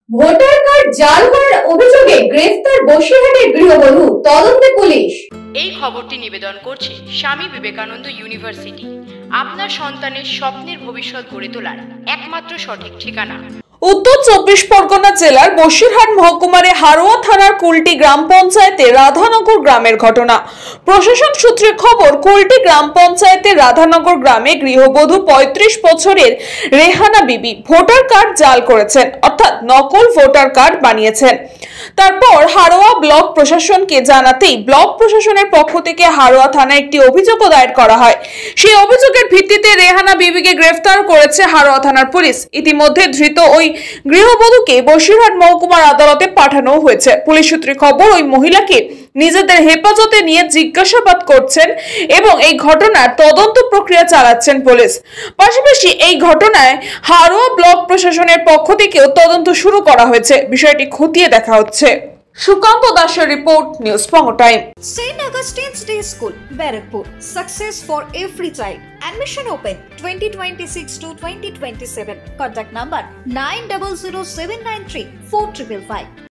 Voter card জাল করার অভিযোগে গ্রেফতার বসিরহাটের গৃহবধূ, তদন্তে পুলিশ। এই খবরটি নিবেদন করছে স্বামী বিবেকানন্দ ইউনিভার্সিটি, আপনার সন্তানের স্বপ্নের ভবিষ্যৎ গড়ে তোলার একমাত্র সঠিক ঠিকানা। উত্তর 24 পরগনা জেলার বসিরহাট মহকুমার হারোয়া থানার কুলটি গ্রাম পঞ্চায়েতের রাধানগর গ্রামের ঘটনা। প্রশাসন সূত্রে খবর, কুলটি গ্রাম পঞ্চায়েতের রাধানগর গ্রামে গৃহবধূ 35 বছরের রেহানা বিবি ভোটার কার্ড জাল করেছেন, অর্থাৎ নকল ভোটার কার্ড বানিয়েছেন। তারপর হারোয়া ব্লক প্রশাসনকে জানাতেই ব্লক প্রশাসনের পক্ষ থেকে হারোয়া থানায় একটি অভিযোগ দায়ের করা হয়। সেই অভিযোগের ভিত্তিতে রেহানা বিবিকে গ্রেফতার করেছে হারোয়া থানার পুলিশ। ইতিমধ্যে ধৃত ওই গৃহবধূকে বসিরহাট মহকুমার আদালতে পাঠানো হয়েছে। পুলিশ সূত্রে খবর, ওই মহিলাকে নিজেদের হেফাজতে নিয়ে জিজ্ঞাসাবাদ করছেন এবং এই ঘটনার তদন্ত প্রক্রিয়া চালাচ্ছেন পুলিশ। পাশাপাশি এই ঘটনায় হারোয়া ব্লক প্রশাসনের পক্ষ থেকেও তদন্ত শুরু করা হয়েছে। বিষয়টি খতিয়ে দেখা হচ্ছে। সুকান্ত দাসের রিপোর্ট, নিউজ পঙ্গ time. St. Augustine's Day School, Barakpur. Success for every child. Admission open 2026 to 2027. Contact number 900793 4555.